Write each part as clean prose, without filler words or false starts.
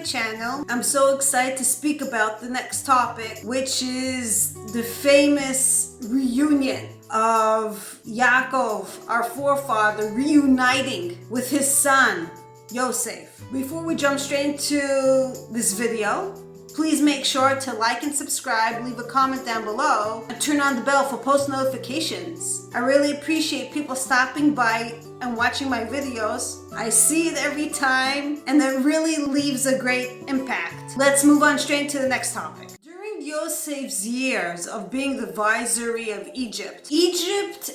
channel. I'm so excited to speak about the next topic, which is the famous reunion of Yaakov, our forefather, reuniting with his son, Yosef. Before we jump straight into this video, please make sure to like and subscribe, leave a comment down below, and turn on the bell for post notifications. I really appreciate people stopping by and watching my videos. I see it every time, and it really leaves a great impact. Let's move on straight to the next topic. During Yosef's years of being the viceroy of Egypt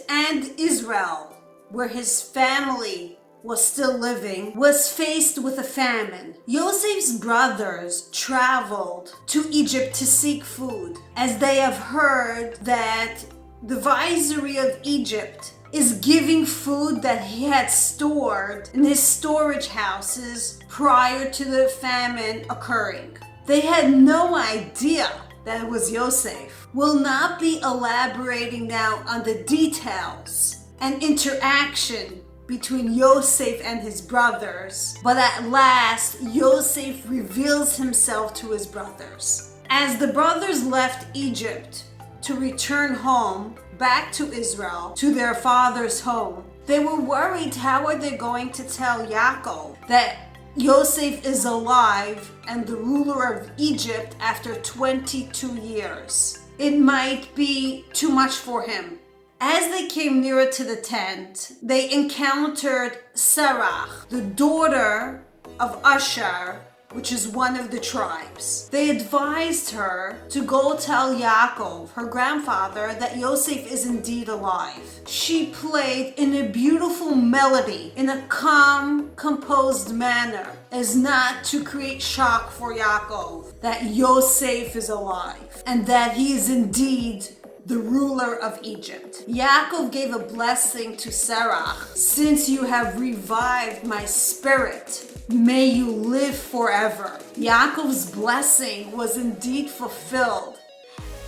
and Israel, where his family was still living, was faced with a famine. Yosef's brothers traveled to Egypt to seek food, as they have heard that the viceroy of Egypt is giving food that he had stored in his storage houses prior to the famine occurring. They had no idea that it was Yosef. We'll not be elaborating now on the details and interaction between Yosef and his brothers, but at last Yosef reveals himself to his brothers. As the brothers left Egypt to return home, back to Israel, to their father's home, they were worried, how are they going to tell Yaakov that Yosef is alive and the ruler of Egypt after 22 years? It might be too much for him. As they came nearer to the tent, they encountered Sarah, the daughter of Asher, which is one of the tribes. They advised her to go tell Yaakov, her grandfather, that Yosef is indeed alive. She played in a beautiful melody, in a calm, composed manner, as not to create shock for Yaakov, that Yosef is alive, and that he is indeed the ruler of Egypt. Yaakov gave a blessing to Sarah. Since you have revived my spirit, may you live forever. Yaakov's blessing was indeed fulfilled,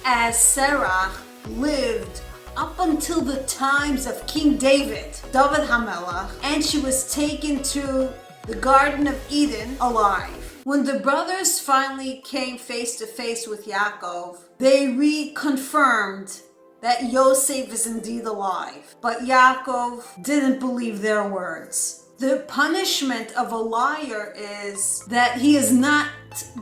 as Sarah lived up until the times of King David HaMelech, and she was taken to the Garden of Eden alive. When the brothers finally came face to face with Yaakov, they reconfirmed that Yosef is indeed alive. But Yaakov didn't believe their words. The punishment of a liar is that he is not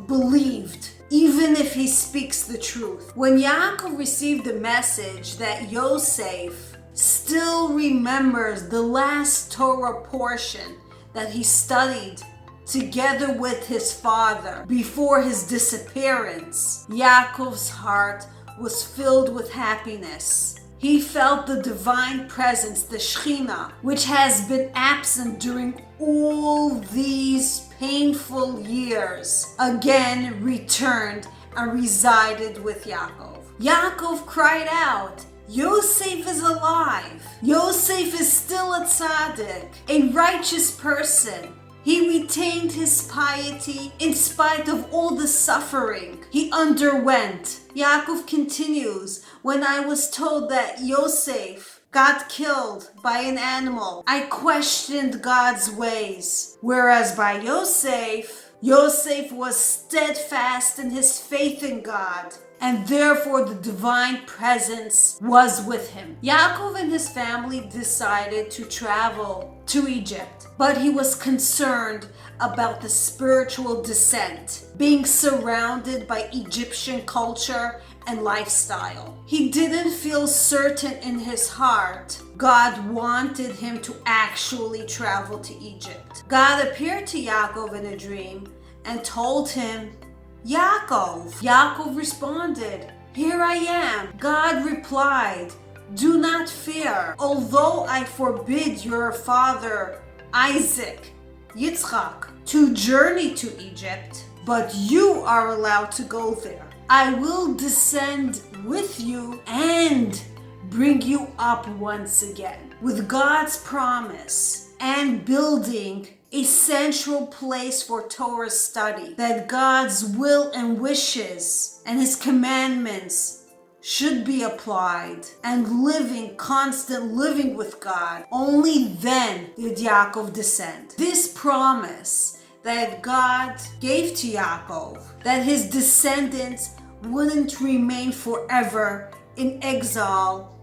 believed, even if he speaks the truth. When Yaakov received the message that Yosef still remembers the last Torah portion that he studied together with his father before his disappearance, Yaakov's heart was filled with happiness. He felt the divine presence, the Shekhinah, which has been absent during all these painful years, again returned and resided with Yaakov. Yaakov cried out, Yosef is alive. Yosef is still a tzaddik, a righteous person. He retained his piety in spite of all the suffering he underwent. Yaakov continues, when I was told that Yosef got killed by an animal, I questioned God's ways. Whereas by Yosef was steadfast in his faith in God, and therefore the divine presence was with him. Yaakov and his family decided to travel to Egypt, but he was concerned about the spiritual descent, being surrounded by Egyptian culture and lifestyle. He didn't feel certain in his heart God wanted him to actually travel to Egypt. God appeared to Yaakov in a dream and told him, Yaakov. Yaakov responded, here I am. God replied, do not fear. Although I forbid your father Isaac, Yitzchak, to journey to Egypt, but you are allowed to go there. I will descend with you and bring you up once again. With God's promise and building a central place for Torah study, that God's will and wishes and his commandments should be applied, and constant living with God, only then did Yaakov descend. This promise that God gave to Yaakov, that his descendants wouldn't remain forever in exile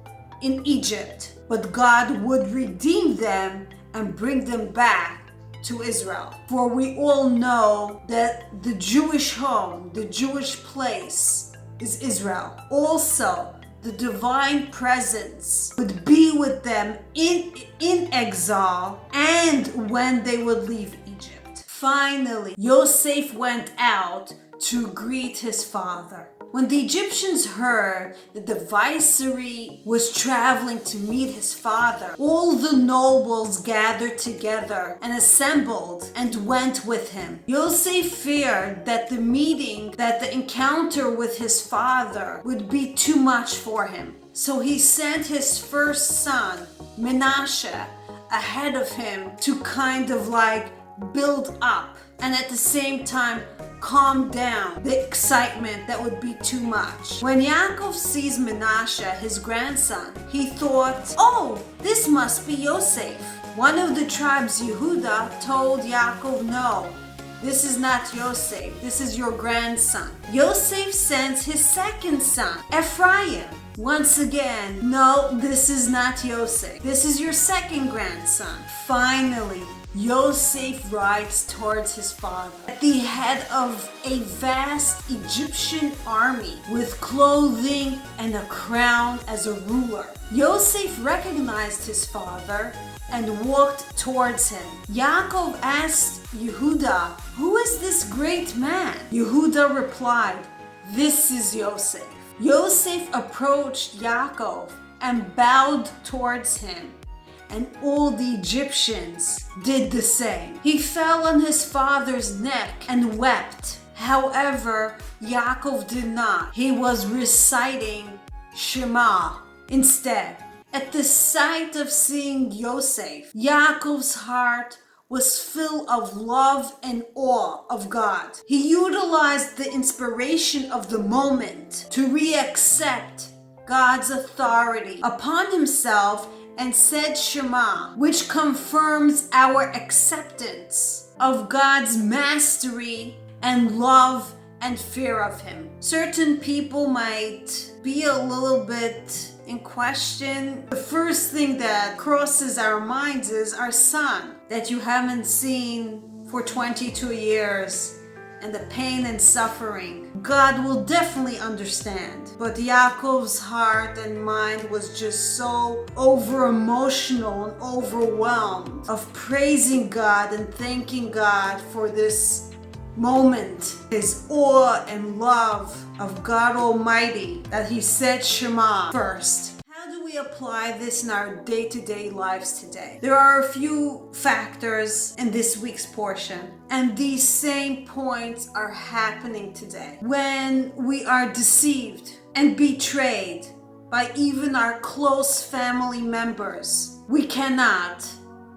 in Egypt, but God would redeem them and bring them back to Israel. For we all know that the Jewish home, the Jewish place is Israel. Also, the divine presence would be with them in exile and when they would leave Egypt. Finally, Yosef went out to greet his father. When the Egyptians heard that the viceroy was traveling to meet his father, all the nobles gathered together and assembled and went with him. Yosef feared that the encounter with his father would be too much for him. So he sent his first son, Menashe, ahead of him to kind of build up and at the same time calm down the excitement that would be too much. When Yaakov sees Menashe, his grandson, he thought, oh, this must be Yosef. One of the tribes, Yehuda, told Yaakov, no, this is not Yosef, this is your grandson. Yosef sends his second son, Ephraim. Once again, no, this is not Yosef, this is your second grandson. Finally, Yosef rides towards his father at the head of a vast Egyptian army with clothing and a crown as a ruler. Yosef recognized his father and walked towards him. Yaakov asked Yehuda, "Who is this great man?" Yehuda replied, "This is Yosef." Yosef approached Yaakov and bowed towards him, and all the Egyptians did the same. He fell on his father's neck and wept. However, Yaakov did not. He was reciting Shema instead. At the sight of seeing Yosef, Yaakov's heart was full of love and awe of God. He utilized the inspiration of the moment to reaccept God's authority upon himself and said Shema, which confirms our acceptance of God's mastery and love and fear of him. Certain people might be a little bit in question. The first thing that crosses our minds is our son that you haven't seen for 22 years and the pain and suffering. God will definitely understand. But Yaakov's heart and mind was just so over emotional and overwhelmed of praising God and thanking God for this moment, his awe and love of God Almighty, that he said Shema first. How do we apply this in our day-to-day lives today? There are a few factors in this week's portion, and these same points are happening today. When we are deceived and betrayed by even our close family members, we cannot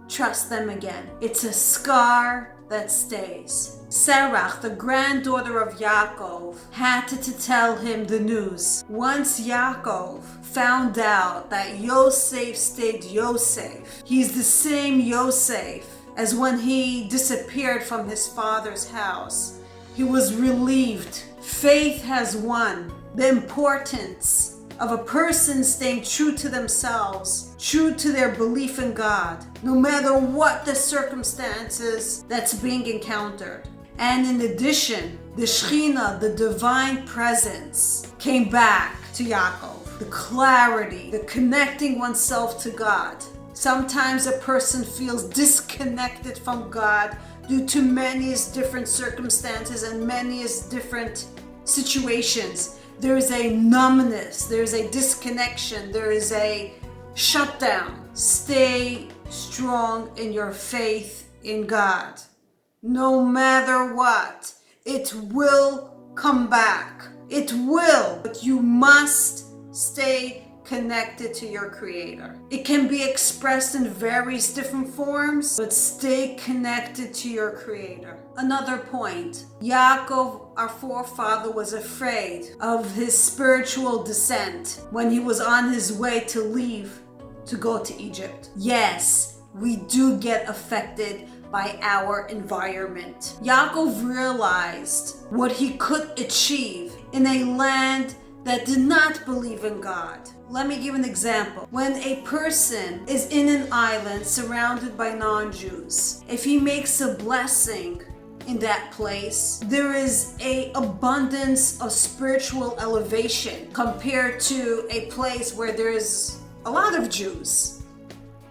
trust them again. It's a scar that stays. Sarah, the granddaughter of Yaakov, had to tell him the news. Once Yaakov found out that Yosef stayed Yosef, he's the same Yosef as when he disappeared from his father's house, he was relieved. Faith has won. The importance of a person staying true to themselves, true to their belief in God, no matter what the circumstances that's being encountered. And in addition, the Shekhinah, the divine presence, came back to Yaakov. The clarity, the connecting oneself to God. Sometimes a person feels disconnected from God due to many different circumstances and many different situations. There is a numbness, there is a disconnection, there is a shutdown. Stay strong in your faith in God. No matter what, it will come back. It will, but you must stay connected to your Creator. It can be expressed in various different forms, but stay connected to your Creator. Another point, Yaakov, our forefather, was afraid of his spiritual descent when he was on his way to leave to go to Egypt. Yes, we do get affected by our environment. Yaakov realized what he could achieve in a land that did not believe in God. Let me give an example. When a person is in an island surrounded by non-Jews, if he makes a blessing in that place, there is an abundance of spiritual elevation compared to a place where there's a lot of Jews,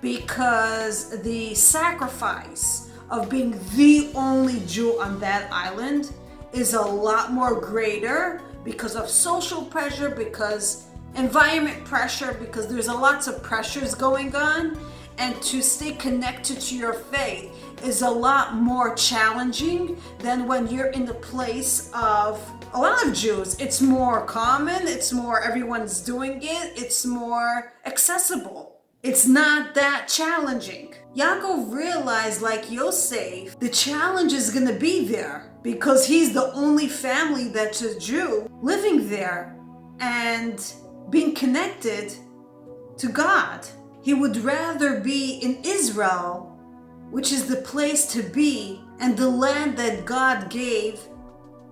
because the sacrifice of being the only Jew on that island is a lot more greater because of social pressure, because environment pressure, because there's a lots of pressures going on, and to stay connected to your faith is a lot more challenging than when you're in the place of a lot of Jews. It's more common, it's more everyone's doing it, it's more accessible. It's not that challenging. Yaakov realized, like Yosef, the challenge is going to be there because he's the only family that's a Jew living there and being connected to God. He would rather be in Israel, which is the place to be and the land that God gave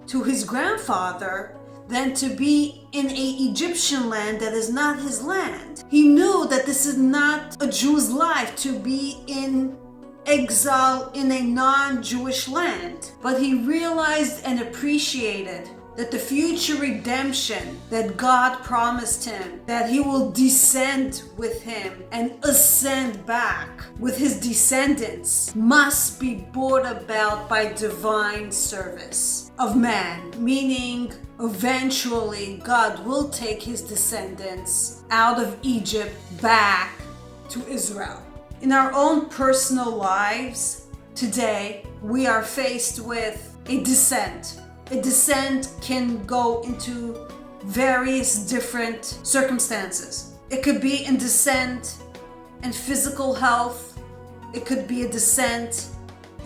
to his grandfather, than to be in an Egyptian land that is not his land. He knew that this is not a Jew's life to be in exile in a non-Jewish land. But he realized and appreciated that the future redemption that God promised him, that he will descend with him and ascend back with his descendants, must be brought about by divine service of man, meaning eventually God will take his descendants out of Egypt back to Israel. In our own personal lives today, we are faced with a descent. A descent can go into various different circumstances. It could be a descent in physical health. It could be a descent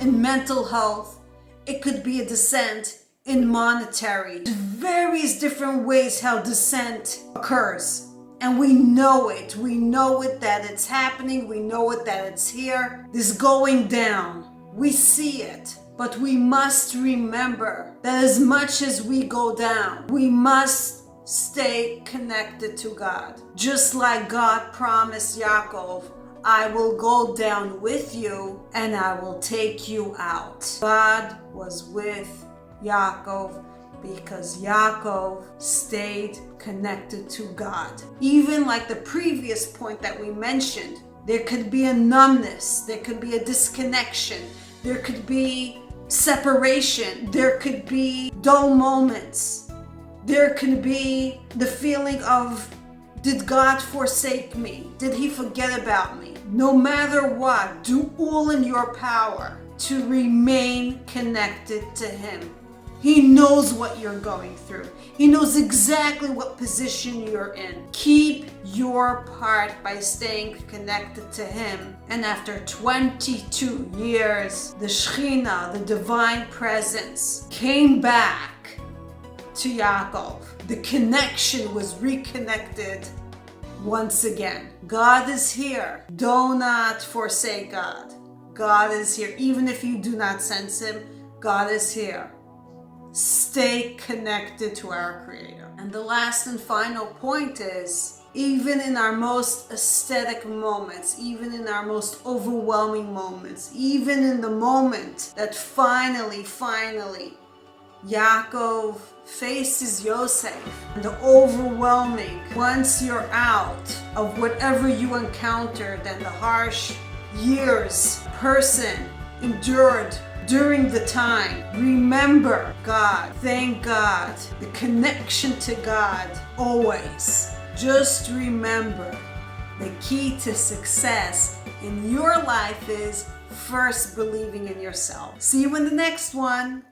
in mental health. It could be a descent in monetary. There's various different ways how descent occurs. And we know it. We know it that it's happening. We know it that it's here. This going down. We see it. But we must remember that as much as we go down, we must stay connected to God. Just like God promised Yaakov, I will go down with you and I will take you out. God was with Yaakov because Yaakov stayed connected to God. Even like the previous point that we mentioned, there could be a numbness, there could be a disconnection, there could be separation, there could be dull moments, there could be the feeling of, did God forsake me? Did he forget about me? No matter what, do all in your power to remain connected to him. He knows what you're going through. He knows exactly what position you're in. Keep your part by staying connected to him. And after 22 years, the Shekhinah, the divine presence, came back to Yaakov. The connection was reconnected once again. God is here. Do not forsake God. God is here. Even if you do not sense him, God is here. Stay connected to our Creator. And the last and final point is, even in our most aesthetic moments, even in our most overwhelming moments, even in the moment that finally, Yaakov faces Yosef, and the overwhelming, once you're out of whatever you encountered and the harsh years person endured during the time, remember God, thank God, the connection to God always. Just remember, the key to success in your life is first believing in yourself. See you in the next one.